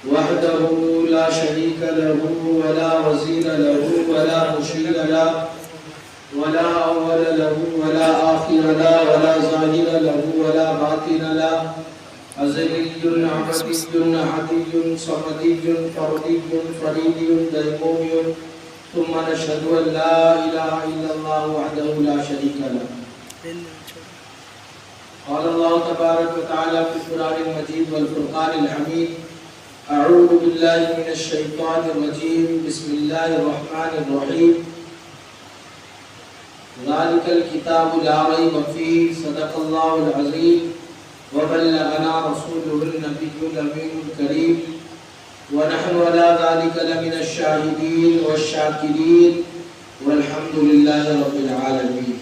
وحده لا شريك له ولا وزير له ولا مشير له ولا أول له ولا آخر له ولا ظاهر له ولا باطن له أزلي عبدي حدي صمدي فردي فريد ديمومي ثم نشهد أن لا إله إلا الله وحده لا شريك له. قال الله تبارك وتعالى في القرآن المجيد والفرقان الحميد: أعوذ بالله من الشيطان الرجيم بسم الله الرحمن الرحيم ذلك الكتاب لا ريب فيه صدق الله العظيم وبلغنا رسوله النبي الأمين الكريم ونحن على ذلك لمن الشاهدين والشاكرين والحمد لله رب العالمين.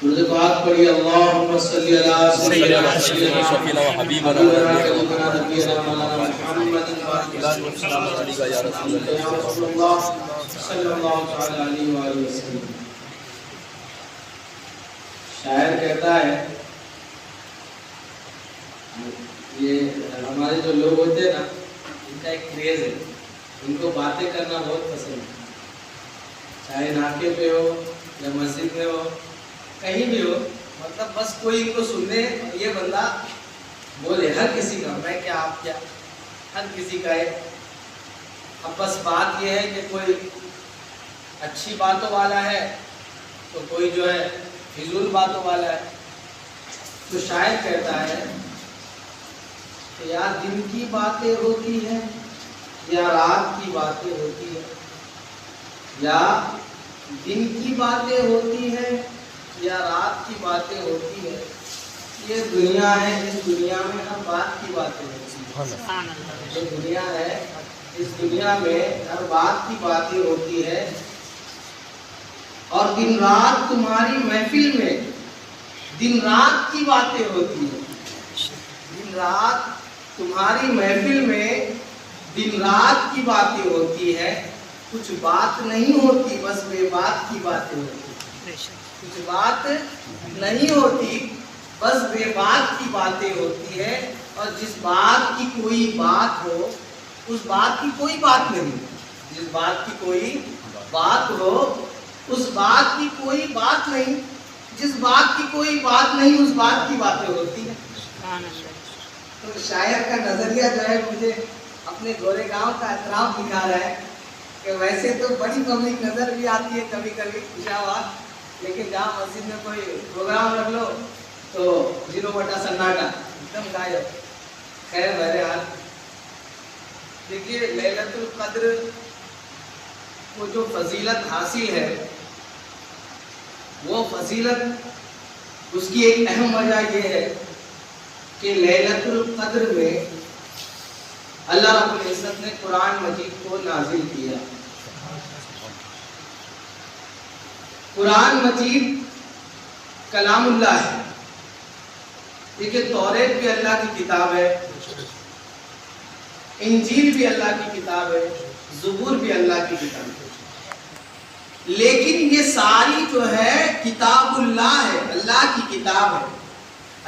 درود پاک پڑھی اللہم صلی علی سیدنا شفیعنا و حبیبنا نبینا مولانا محمد السلام علیکم یا رسول اللہ صلی اللہ علیہ وآلہ وسلم. شاعر کہتا ہے یہ ہمارے جو لوگ ہوتے ہیں نا ان کا ایک کریز ہے, ان کو باتیں کرنا بہت پسند ہے, چاہے ناکے پہ ہو یا مسجد میں ہو کہیں بھی ہو, مطلب بس کوئی ان کو سننے یہ بندہ بولے, ہر کسی کا, میں کیا آپ کیا, ہر کسی کا ہے. اب بس بات یہ ہے کہ کوئی اچھی باتوں والا ہے تو کوئی جو ہے فضول باتوں والا ہے. تو شاعر کہتا ہے کہ یا دن کی باتیں ہوتی ہیں یا رات کی باتیں ہوتی ہیں, یا دن کی باتیں ہوتی ہیں یا رات کی باتیں ہوتی ہیں, یہ دنیا ہے, اس دنیا میں ہر بات کی باتیں ہوتی ہیں. یہ دنیا ہے, اس دنیا میں ہر بات کی باتیں ہوتی ہے. اور دن رات تمہاری محفل میں دن رات کی باتیں ہوتی ہیں. دن رات تمہاری محفل میں دن رات کی باتیں ہوتی ہے. کچھ بات نہیں ہوتی بس بے بات کی باتیں ہوتی ہیں. کچھ بات نہیں ہوتی بس بے بات کی باتیں ہوتی ہے. اور جس بات کی کوئی بات ہو اس بات کی کوئی بات نہیں. جس بات کی کوئی بات ہو اس بات کی کوئی بات نہیں. جس بات کی کوئی بات نہیں اس بات کی باتیں ہوتی ہیں. تو شاعر کا نظریہ جو ہے مجھے اپنے گورے گاؤں کا اعتراف دکھا رہا ہے کہ ویسے تو بڑی پبلک نظر بھی آتی ہے کبھی کبھی خوشاواد, لیکن جہاں مسجد میں کوئی پروگرام رکھ لو تو 0 سناٹا ایک دم غائب. خیر بہرحال دیکھیے, لیلۃ القدر کو جو فضیلت حاصل ہے وہ فضیلت اس کی ایک اہم وجہ یہ ہے کہ لیلۃ القدر میں اللہ رب العزت نے قرآن مجید کو نازل کیا. قرآن مجید کلام اللہ ہے. دیکھیے توریت بھی اللہ کی کتاب ہے, انجیل بھی اللہ کی کتاب ہے, زبور بھی اللہ کی کتاب ہے, لیکن یہ ساری جو ہے کتاب اللہ ہے, اللہ کی کتاب ہے,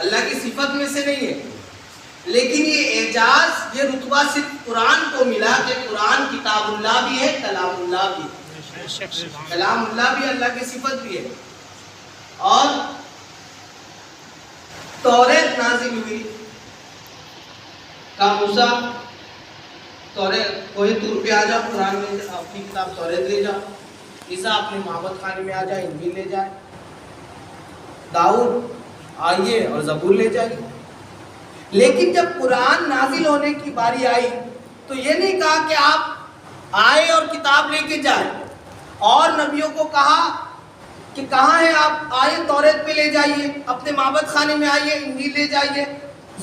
اللہ کی صفت میں سے نہیں ہے. لیکن یہ اعجاز, یہ رتبہ صرف قرآن کو ملا کہ قرآن کتاب اللہ بھی ہے, کلام اللہ بھی ہے. کلام اللہ بھی اللہ کی صفت بھی ہے. اور توریت نازل ہوئی, کہا موسیٰ توریت کوئی طور پہ آ جاؤ, قرآن میں اپنی کتاب توریت لے جاؤ. عیسیٰ اپنے معبد خانے میں آ جائے, انجیل لے جائے. داؤد آئیے اور زبور لے جائیے. لیکن جب قرآن نازل ہونے کی باری آئی تو یہ نہیں کہا کہ آپ آئے اور کتاب لے کے جائیں, اور نبیوں کو کہا کہ کہاں ہے آپ, آئے توریت پہ لے جائیے, اپنے معبد خانے میں آئیے, انجیل لے جائیے,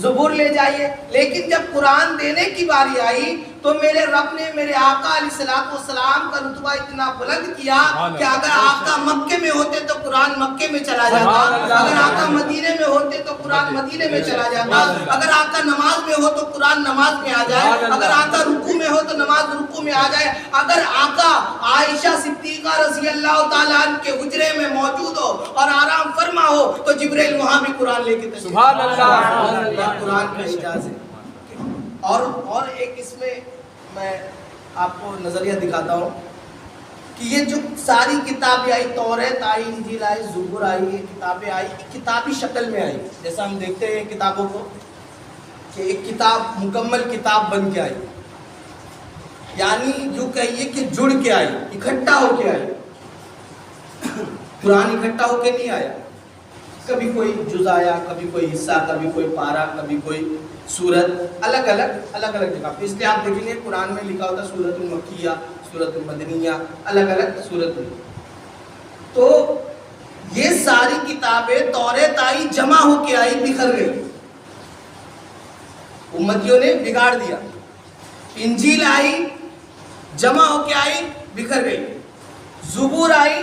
زبور لے جائیے. لیکن جب قرآن دینے کی باری آئی تو میرے رب نے میرے آقا علیہ الصلوۃ والسلام کا رتبہ اتنا بلند کیا کہ اگر آقا مکے میں ہوتے تو قرآن مکے میں چلا جاتا, اگر آقا مدینے میں ہوتے تو قرآن مدینے میں چلا جاتا, اگر آقا نماز میں ہو تو قرآن نماز میں آ جائے, اگر آقا رکوع میں ہو تو نماز رکوع میں آ جائے, اگر آقا عائشہ صدیقہ رضی اللہ تعالیٰ عنہ کے حجرے میں موجود ہو اور آرام فرما ہو تو جبریل وہاں بھی قرآن لے کے تشریف. سبحان اللہ, قرآن کا اجازت ہے. اور ایک اس میں میں آپ کو نظریہ دکھاتا ہوں کہ یہ جو ساری کتابیں آئی، توریت آئی، انجیل آئی، زبور آئی، یہ کتابیں آئی، کتابی شکل میں آئی. جیسا ہم دیکھتے ہیں کتابوں کو کہ ایک کتاب مکمل کتاب بن کے آئی، یعنی جو کہیے کہ جڑ کے آئی، اکٹھا ہو کے آئی. قرآن اکٹھا ہو کے نہیں آیا، کبھی کوئی جز آیا، کبھی کوئی حصہ، کبھی کوئی پارہ، کبھی کوئی سورت، الگ الگ جگہ. اس لیے آپ دیکھیں گے قرآن میں لکھا ہوتا ہے سورت المکیہ، سورت المدنیہ، الگ الگ سورت میں. تو یہ ساری کتابیں توریت آئی، جمع ہو کے آئی، بکھر گئی، امتیوں نے بگاڑ دیا. انجیل آئی، جمع ہو کے آئی، بکھر گئی. زبور آئی،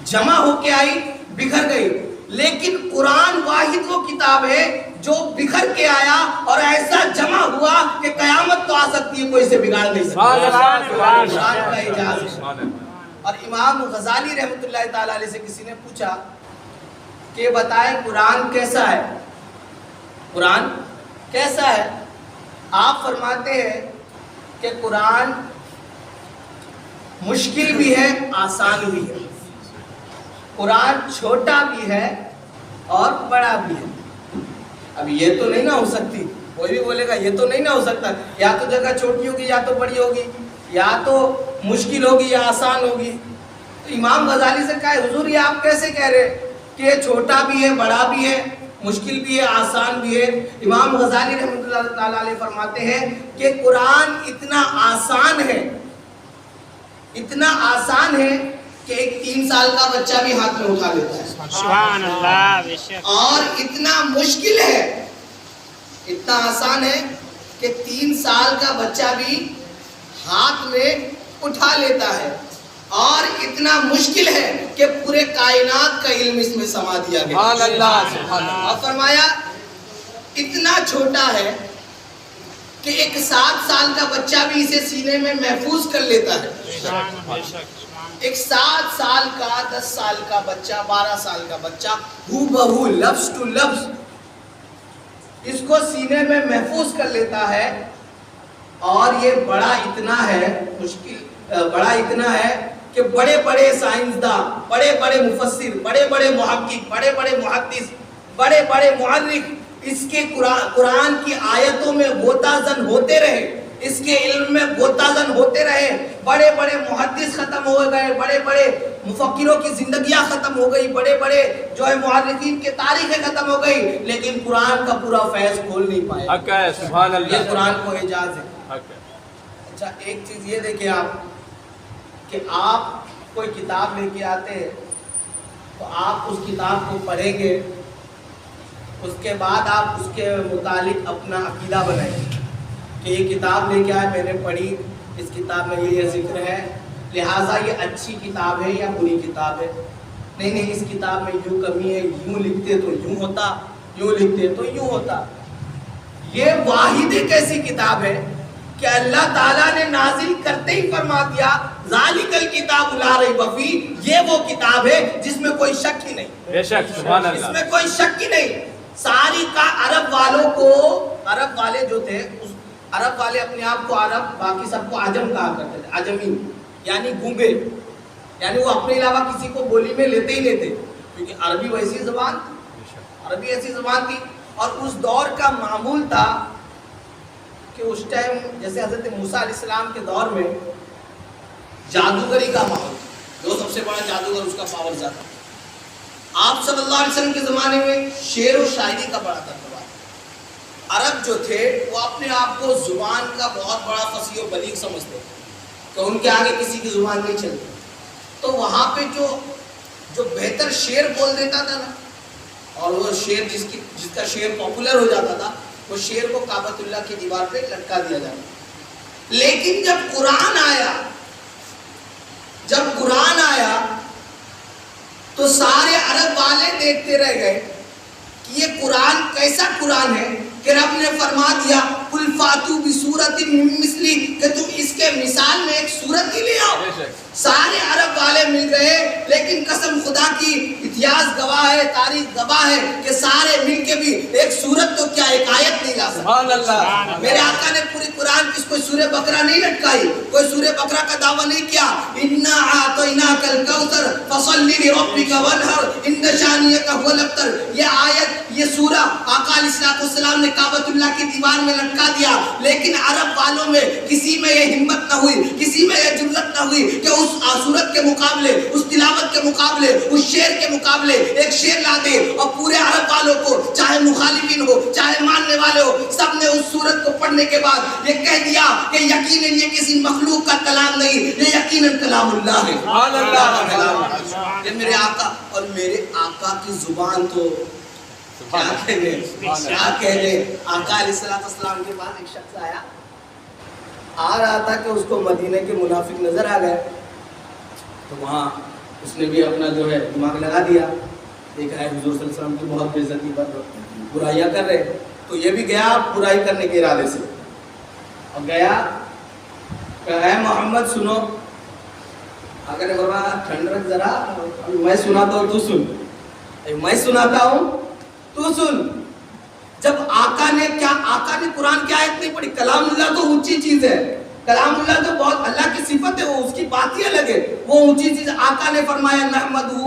جمع ہو کے آئی، بکھر گئی. لیکن قرآن واحد وہ کتاب ہے جو بکھر کے آیا اور ایسا جمع ہوا کہ قیامت تو آ سکتی ہے، کوئی اسے بگاڑ نہیں سکتا. قرآن کا اعجاز ہے. اور امام غزالی رحمۃ اللہ تعالی علیہ سے کسی نے پوچھا کہ بتائیں قرآن کیسا ہے، قرآن کیسا ہے؟ آپ فرماتے ہیں کہ قرآن مشکل بھی ہے، آسان بھی ہے. قرآن چھوٹا بھی ہے اور بڑا بھی ہے. اب یہ تو نہیں نہ ہو سکتی، کوئی بھی بولے گا یہ تو نہیں نہ ہو سکتا، یا تو جگہ چھوٹی ہوگی، یا تو بڑی ہوگی، یا تو مشکل ہوگی یا آسان ہوگی. تو امام غزالی سے کہا حضور یہ آپ کیسے کہہ رہے کہ یہ چھوٹا بھی ہے، بڑا بھی ہے، مشکل بھی ہے، آسان بھی ہے؟ امام غزالی رحمۃ اللہ تعالیٰ علیہ فرماتے ہیں کہ قرآن اتنا آسان ہے، اتنا آسان ہے کہ ایک 3 سال کا بچہ بھی ہاتھ میں اٹھا لیتا ہے. سبحان اللہ. اور اتنا مشکل ہے، اتنا آسان ہے کہ 3 سال کا بچہ بھی ہاتھ میں اٹھا لیتا ہے. اور اتنا مشکل ہے کہ پورے کائنات کا علم اس میں سما دیا گیا. سبحان اللہ. اور فرمایا اتنا چھوٹا ہے کہ ایک 7 سال کا بچہ بھی اسے سینے میں محفوظ کر لیتا ہے. ایک 7 سال کا، 10 سال کا بچہ، 12 سال کا بچہ ہو بہو لفظ ٹو لفظ اس کو سینے میں محفوظ کر لیتا ہے. اور یہ بڑا اتنا ہے، مشکل بڑا اتنا ہے کہ بڑے بڑے سائنسداں، بڑے بڑے مفسر، بڑے بڑے محقق، بڑے بڑے محدث، بڑے بڑے مورخ اس کے قرآن کی آیتوں میں غوطہ زن ہوتے رہے، اس کے علم میں غوطہ زن ہوتے رہے. بڑے بڑے محدث ختم ہو گئے، بڑے بڑے مفکروں کی زندگیاں ختم ہو گئی، بڑے بڑے جو ہے محررین کے تاریخیں ختم ہو گئی، لیکن قرآن کا پورا فیض کھول نہیں پائے. حق ہے، سبحان اللہ. یہ قرآن کو اعجاز ہے. اچھا ایک چیز یہ دیکھیں آپ کہ آپ کوئی کتاب لے کے آتے ہیں تو آپ اس کتاب کو پڑھیں گے، اس کے بعد آپ اس کے متعلق اپنا عقیدہ بنائیں گے کہ یہ کتاب لے کے آئے، میں نے پڑھی، اس کتاب میں یہ ذکر ہے، لہٰذا یہ اچھی کتاب ہے یا بری کتاب ہے. نہیں، اس کتاب میں یوں کمی ہے، یوں لکھتے تو یوں ہوتا، یوں لکھتے تو یوں ہوتا. یہ واحد ایک ایسی کتاب ہے کہ اللہ تعالیٰ نے نازل کرتے ہی فرما دیا ذالک الکتاب لا ریب فیہ، یہ وہ کتاب ہے جس میں کوئی شک ہی نہیں. بے شک، سبحان اللہ. اس میں کوئی شک ہی نہیں. ساری کا عرب والوں کو، عرب والے جو تھے، عرب والے اپنے آپ کو عرب، باقی سب کو عجم کہا کرتے تھے. عجمی یعنی گونگے، یعنی وہ اپنے علاوہ کسی کو بولی میں لیتے ہی لیتے، کیونکہ عربی ویسی زبان، عربی ایسی زبان تھی. اور اس دور کا معمول تھا کہ اس ٹائم جیسے حضرت موسیٰ علیہ السلام کے دور میں جادوگری کا ماحول، جو سب سے بڑا جادوگر اس کا پاور زیادہ. آپ صلی اللہ علیہ وسلم کے زمانے میں شعر و شاعری کا بڑا دبدبہ. عرب جو تھے وہ اپنے آپ کو زبان کا بہت بڑا فصیح و بلیغ سمجھتے تھے کہ ان کے آگے کسی کی زبان نہیں چلتی. تو وہاں پہ جو بہتر شعر بول دیتا تھا نا، اور وہ شعر جس کا شعر پاپولر ہو جاتا تھا، وہ شعر کو کعبۃ اللہ کی دیوار پہ لٹکا دیا جاتا. لیکن جب قرآن آیا تو سارے عرب والے دیکھتے رہ گئے کہ یہ قرآن کیسا قرآن ہے کہ رب نے فرما دیا قل فاتو بسورۃ من مثلی، کہ تم اس کے مثال میں ایک سورت ہی لے آؤ. سارے عرب والے مل گئے، لیکن قسم خدا کی اتہاس گواہ ہے، تاریخ گواہ ہے کہ سارے مل کے بھی ایک سورت تو کیا ایک آیت نہیں لا سکتے. سبحان اللہ. میرے آقا نے پوری قرآن کی کوئی سورہ بقرہ نہیں لٹکائی, کوئی سورہ بقرہ کا دعویٰ نہیں کیا. اِنَّا أَعْطَيْنَاكَ الْكَوْثَرَ فَصَلِّ لِرَبِّكَ وَانْحَرْ إِنَّ شَانِئَكَ هُوَ الْأَبْتَرُ. یہ آیت, یہ سورہ آقا علیہ السلام نے کعبۃ اللہ کی دیوار میں لٹکا دیا, لیکن عرب والوں میں کسی میں یہ ہمت نہ ہوئی, کسی میں یہ جرأت نہ ہوئی کہ اس سورت کے مقابلے, اس تلاوت کے مقابلے, اس شعر کے مقابلے ایک شعر لا دے. اور پورے عرب والوں کو, چاہے مخالفین ہو چاہے ماننے والے ہو, سب نے اس سورت کو پڑھنے کے بعد یہ کہہ دیا کہ یقیناً یہ کسی مخلوق کا کلام نہیں, یہ یقیناً کلام اللہ ہے. سبحان اللہ. یہ میرے آقا, اور میرے آقا کی زبان تو کیا کہنے, کیا کہنے. آقا علیہ السلام کے پاس ایک شخص آیا, آ رہا تھا کہ اس کو مدینے کے منافق نظر آ گئے, تو وہاں اس نے بھی اپنا جو ہے دماغ لگا دیا, دیکھا ہے حضور صلی اللہ علیہ وسلم کی بہت بے عزتی پر برائیاں کر رہے, تو یہ بھی گیا برائی کرنے کے ارادے سے. اور گیا کہ اے محمد سنو, اگر بابا ٹھنڈ رکھ ذرا, میں سناتا ہوں تو سن, میں سناتا ہوں تو سن. جب آقا نے قرآن کی آیت نہیں پڑھی, کلام اللہ تو اونچی چیز ہے, کلام اللہ تو بہت اللہ کی صفت ہے, وہ اس کی بات ہی الگ ہے, وہ اونچی چیز. آقا نے فرمایا نحمدہ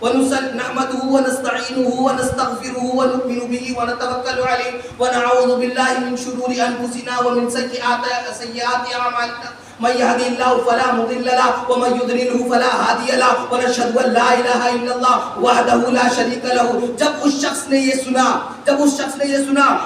ونستعینہ ونستغفرہ ونؤمن بہ ونتوکل علیہ ونعوذ باللہ من شرور انفسنا ومن سیئات اعمالنا من يهده الله فلا مضل له ومن يضلل فلا هادي له ونشهد ان لا اله الا الله وحده لا شريك له. جب اس شخص نے یہ سنا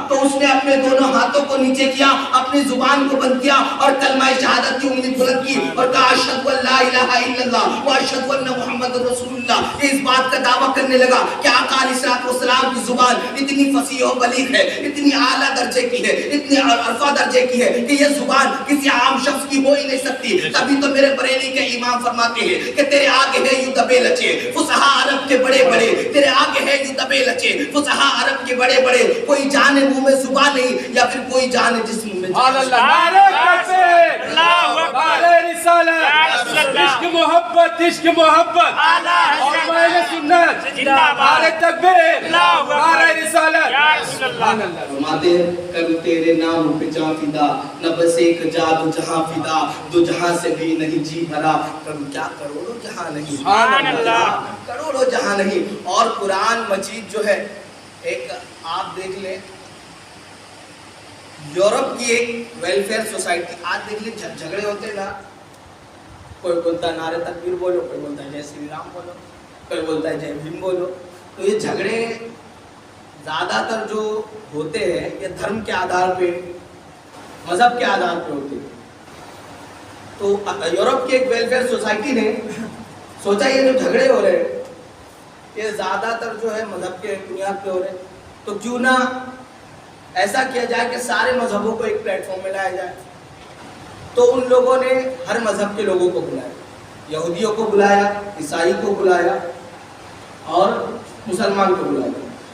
تو اس نے اپنے دونوں ہاتھوں کو نیچے کیا, اپنی زبان کو بند کیا اور کلمہ شہادت کی انگلی بلند کی اور کہا اشہد ان لا الہ الا اللہ واشہد ان محمد رسول اللہ. اس بات کا دعویٰ کرنے لگا کہ آقا علیہ السلام کی زبان اتنی فصیح و بلیغ ہے, اتنی اعلیٰ درجے کی ہے, اتنی عرفہ درجے کی ہے کہ یہ زبان کسی عام شخص کی ہو ہی نہیں سکتی. تبھی تو میرے بریلی کے امام فرماتے ہیں کہ تیرے آگے ہے یوں دبے لچے فصحاء عرب کے بڑے بڑے, تیرے آگے ہے یوں دبے لچے فصحاء عرب کے بڑے بڑے, کوئی جانے منہ میں زبان نہیں یا پھر کوئی جانے جسم میں. عشق محبت, عشق محبت اور مائل سنت, نعرہ تکبیر, نعرہ رسالت. فرماتے ہیں کر تیرے نام پہ جاں فدا, نہ بس ایک جا دو جہاں فدا, دو جہاں سے بھی نہیں جی بھرا, کروں کیا کروڑوں جہاں نہیں, سبحان اللہ, کروڑوں جہاں نہیں. اور قرآن مجید جو ہے, ایک آپ دیکھ لیں یورپ کی ایک ویلفیئر سوسائٹی, آج دیکھ لیں جھگڑے ہوتے نا, کوئی بولتا ہے نعرہ تکبیر بولو, کوئی بولتا ہے جے شری رام بولو, کوئی بولتا ہے جے بھیم بولو. تو یہ جھگڑے زیادہ تر جو ہوتے ہیں یہ دھرم کے آدھار پہ, مذہب کے آدھار پہ ہوتے ہیں. تو یورپ کی ایک ویلفیئر سوسائٹی نے سوچا یہ جو جھگڑے ہو رہے ہیں یہ زیادہ تر جو ہے مذہب کے بنیاد پہ ہو رہے ہیں, تو کیوں نہ ایسا کیا جائے کہ سارے مذہبوں کو ایک پلیٹ فارم میں لایا جائے. تو ان لوگوں نے ہر مذہب کے لوگوں کو بلایا, یہودیوں کو بلایا, عیسائی کو بلایا اور مسلمان کو بلایا.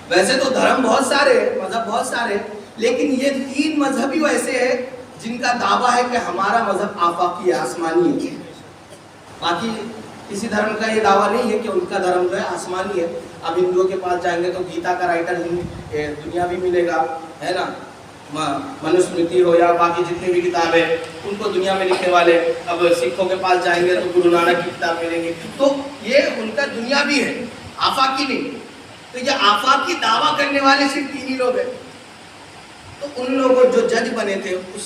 ویسے تو دھرم بہت سارے, مذہب بہت سارے, لیکن یہ 3 مذہب ہی ایسے ہیں جن کا دعویٰ ہے کہ ہمارا مذہب آفاقی ہے, آسمانی ہے. باقی کسی دھرم کا یہ دعویٰ نہیں ہے کہ ان کا دھرم جو ہے آسمانی ہے. اب ہندوؤں کے پاس جائیں گے تو گیتا کا رائٹر دنیا بھی ملے گا, ہے نا, منوسمرتی ہو یا باقی جتنی بھی کتابیں ان کو دنیا میں لکھنے والے. اب سکھوں کے پاس جائیں گے تو گرو نانک کی کتاب ملیں گی. تو یہ ان کا دنیا بھی ہے, آفاقی نہیں. تو یہ آفاقی دعویٰ کرنے والے صرف 3 ہی لوگ ہیں. تو ان لوگوں جو جج بنے تھے اس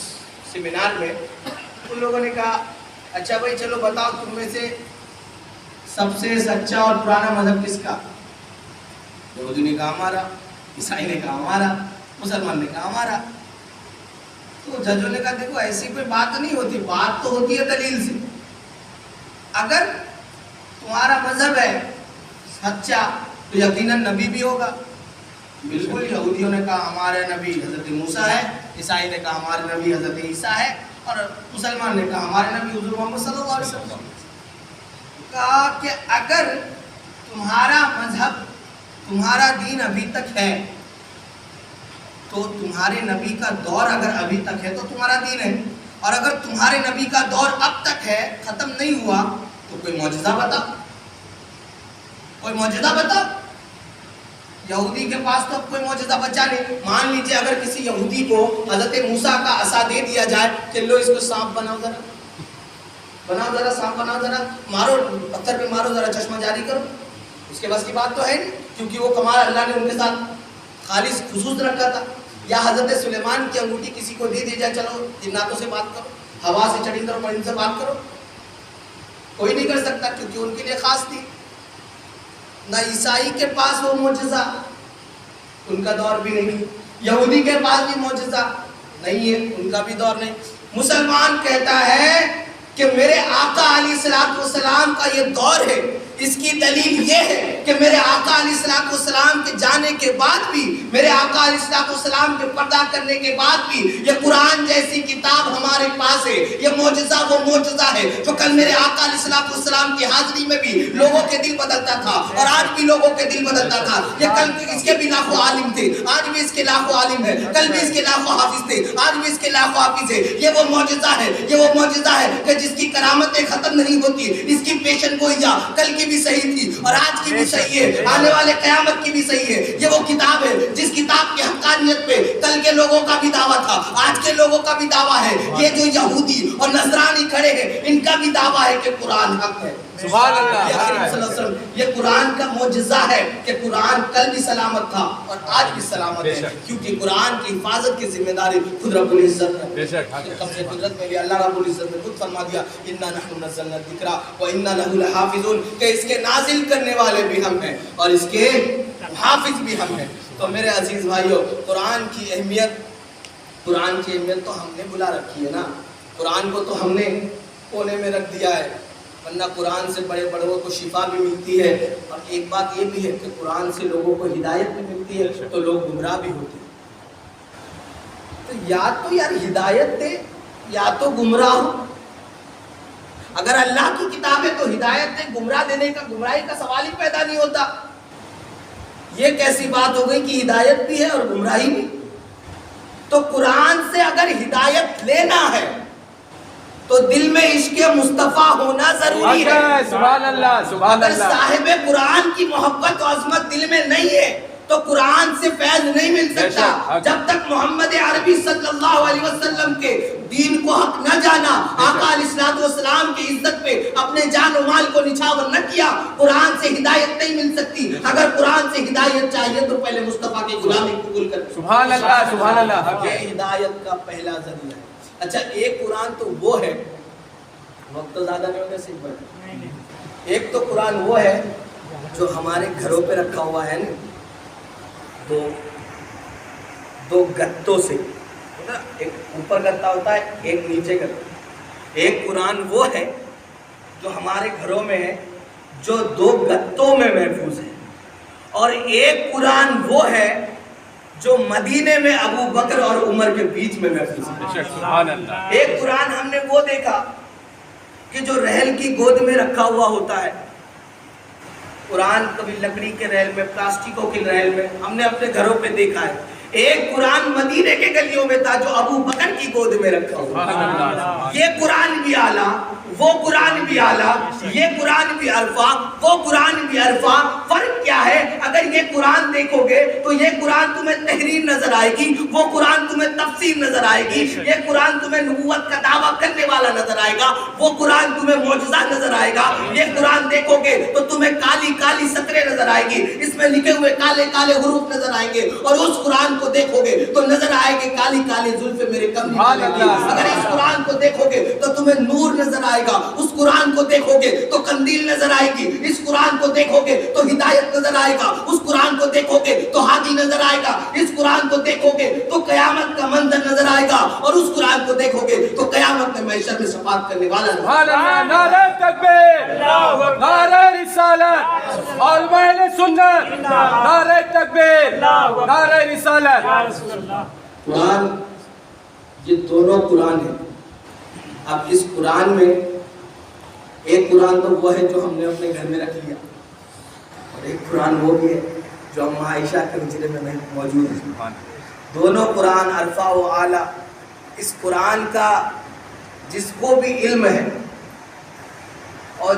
سیمینار میں, ان لوگوں نے کہا اچھا بھائی چلو بتاؤ تم میں سے سب سے سچا اور پرانا مذہب کس کا؟ یہودی نے کہا ہمارا, عیسائی نے کہا ہمارا, مسلمان نے کہا ہمارا. تو ججوں نے کہا دیکھو ایسی کوئی بات نہیں ہوتی, بات تو ہوتی ہے دلیل سے. اگر تمہارا مذہب ہے سچا تو یقیناً نبی بھی ہوگا. بالکل, یہودیوں نے کہا ہمارے نبی حضرت موسیٰ ہے, عیسائی نے کہا ہمارے نبی حضرت عیسیٰ ہے, اور مسلمان نے کہا ہمارے نبی حضور محمد صلی اللہ علیہ وسلم. کہا کہ اگر تمہارا مذہب, تمہارا دین ابھی تک ہے تو تمہارے نبی کا دور اگر ابھی تک ہے تو تمہارا دین ہے, اور اگر تمہارے نبی کا دور اب تک ہے, ختم نہیں ہوا, تو کوئی معجزہ بتا, کوئی معجزہ بتا. یہودی کے پاس تو اب کوئی معجزہ بچا نہیں. مان لیجئے اگر کسی یہودی کو حضرت موسیٰ کا عصا دے دیا جائے کہ لو اس کو سانپ بناؤ ذرا سانپ بناؤ ذرا, مارو پتھر پہ مارو ذرا, چشمہ جاری کرو, اس کے بس کی بات تو ہے نہیں, کیونکہ وہ کمال اللہ نے ان کے ساتھ خالص خصوص رکھا تھا. یا حضرت سلیمان کی انگوٹھی کسی کو دے دی جائے, چلو جناتوں سے بات کرو, ہوا سے چڑھیں کرو, پرند سے بات کرو, کوئی نہیں کر سکتا کیونکہ ان کے لیے خاص تھی. نہ عیسائی کے پاس وہ معجزہ, ان کا دور بھی نہیں. یہودی کے پاس بھی معجزہ نہیں ہے, ان کا بھی دور نہیں. مسلمان کہتا ہے کہ میرے آقا علیہ السلام کا یہ دور ہے. اس کی دلیل یہ ہے کہ میرے آقا علیہ السلام کے جانے کے بعد بھی, میرے آقا علیہ السلام کے پردہ کرنے کے بعد بھی یہ قرآن جیسی کتاب ہمارے پاس ہے. یہ معجزہ وہ معجزہ ہے جو کل میرے آقا علیہ السلام کی حاضری میں بھی لوگوں کے دل بدلتا تھا اور آج بھی لوگوں کے دل بدلتا تھا. یہ کل اس کے بھی لاکھوں عالم تھے, آج بھی اس کے لاکھوں عالم ہے, کل بھی اس کے لاکھوں حافظ تھے, آج بھی اس کے لاکھوں حافظ ہے. یہ وہ معجزہ ہے, یہ وہ معجزہ ہے کہ جس کی کرامتیں ختم نہیں ہوتی. اس کی پیشن گوئیاں کل کی بھی صحیح تھی اور آج کی بھی صحیح ہے, آنے والے قیامت کی بھی صحیح ہے. یہ وہ کتاب ہے جس کتاب کی حقانیت پہ کل کے لوگوں کا بھی دعویٰ تھا, آج کے لوگوں کا بھی دعویٰ ہے. یہ جو یہودی اور نصرانی کھڑے ہیں ان کا بھی دعویٰ ہے کہ قرآن حق ہے. سبحان اللہ. صلی اللہ علیہ وسلم, یہ قرآن کا معجزہ ہے کہ قرآن کل بھی سلامت تھا اور آج بھی سلامت ہے, کیونکہ قرآن کی حفاظت کی ذمہ داری خود رب العزت نے قبض قدرت میں لیا. اللہ رب العزت نے خود فرما دیا انا نحن نزلنا الذکر وانا له لحافظون, کہ اس کے نازل کرنے والے بھی ہم ہیں اور اس کے حافظ بھی ہم ہیں. تو میرے عزیز بھائیو, قرآن کی اہمیت تو ہم نے بلا رکھی ہے نا. قرآن کو تو ہم نے کونے میں رکھ دیا ہے, ورنہ قرآن سے بڑے بڑوں کو شفا بھی ملتی ہے. اور ایک بات یہ بھی ہے کہ قرآن سے لوگوں کو ہدایت بھی ملتی ہے تو لوگ گمراہ بھی ہوتے ہیں. تو یا تو یار ہدایت دے یا تو گمراہ ہو. اگر اللہ کی کتاب ہے تو ہدایت دے, گمراہ دینے کا, گمراہی کا سوال ہی پیدا نہیں ہوتا. یہ کیسی بات ہو گئی کہ ہدایت بھی ہے اور گمراہی بھی. تو قرآن سے اگر ہدایت لینا ہے تو دل میں عشق مصطفیٰ ہونا ضروری ہے. سبحان اللہ, سبحان اگر اللہ. صاحب قرآن کی محبت و عظمت دل میں نہیں ہے تو قرآن سے فیض نہیں مل سکتا. جب تک محمد عربی صلی اللہ علیہ وسلم کے دین کو حق نہ جانا, آقا علیہ السلام کی عزت پہ اپنے جان و مال کو نچھاور نہ کیا, قرآن سے ہدایت نہیں مل سکتی. اگر قرآن سے ہدایت چاہیے تو پہلے مصطفیٰ کی غلامی قبول کر. سبحان اللہ, سبحان اللہ. یہ ہدایت کا پہلا ذریعہ ہے. اچھا, ایک قرآن تو وہ ہے, وقت تو زیادہ نہیں ہوگا صرف بڑھ. ایک تو قرآن وہ ہے جو ہمارے گھروں پہ رکھا ہوا ہے نا, دو گتوں سے, ایک اوپر گتا ہوتا ہے ایک نیچے گتا. ایک قرآن وہ ہے جو ہمارے گھروں میں ہے جو دو گتوں میں محفوظ ہے, اور ایک قرآن وہ ہے جو مدینے میں ابو بکر اور عمر کے بیچ میں محفوظ ہے. سبحان اللہ. ایک قرآن ہم نے وہ دیکھا کہ جو رحل کی گود میں رکھا ہوا ہوتا ہے. قرآن کبھی لکڑی کے رحل میں, پلاسٹکوں کی رحل میں, ہم نے اپنے گھروں پہ دیکھا ہے. ایک قرآن مدینے کے گلیوں میں تھا جو ابو بکر کی گود میں رکھا ہوا. یہ قرآن بھی اعلیٰ, وہ قرآن بھی اعلیٰ, یہ قرآن بھی عرفہ, وہ قرآن بھی عرفہ. فرق کیا ہے؟ اگر یہ قرآن دیکھو گے تو یہ قرآن تمہیں تحریر نظر آئے گی, وہ قرآن تمہیں تفسیر نظر آئے گی. یہ قرآن تمہیں نبوت کا دعویٰ کرنے والا نظر آئے گا, وہ قرآن تمہیں معجزہ نظر آئے گا. یہ قرآن دیکھو گے تو تمہیں کالی کالی سطریں نظر آئے گی, اس میں لکھے ہوئے کالے کالے حروف نظر آئیں گے. اور اس قرآن کو دیکھو گے تو نظر آئے گی کالی کالی زلفیں میرے کملی. اگر اس قرآن کو دیکھو گے تو تمہیں نور نظر آئے گا, اس قرآن کو دیکھو گے تو قندیل نظر آئے گی, اس قرآن کو دیکھو گے تو ہدایت نظر آئے گا, اس قرآن کو دیکھو گے تو ہادی نظر آئے گا, اس قرآن کو دیکھو گے تو قیامت کا منظر نظر آئے گا, اور اس قرآن کو دیکھو گے تو قیامت میں محشر میں شفاعت کرنے والا. سبحان اللہ. نعرہ تکبیر, نعرہ رسالت, علماء اہل سنت, نعرہ تکبیر, نعرہ رسالت. قرآن, یہ دونوں قرآن ہیں. اب اس قرآن میں ایک قرآن تو وہ ہے جو ہم نے اپنے گھر میں رکھ لیا, اور ایک قرآن وہ بھی ہے جو ہم عائشہ کے حجرے میں موجود ہے. دونوں قرآن عرفہ و اعلیٰ. اس قرآن کا جس کو بھی علم ہے, اور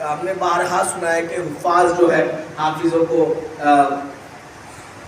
ہم نے بارہا سنا ہے کہ حفاظ جو ہے حافظوں کو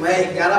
11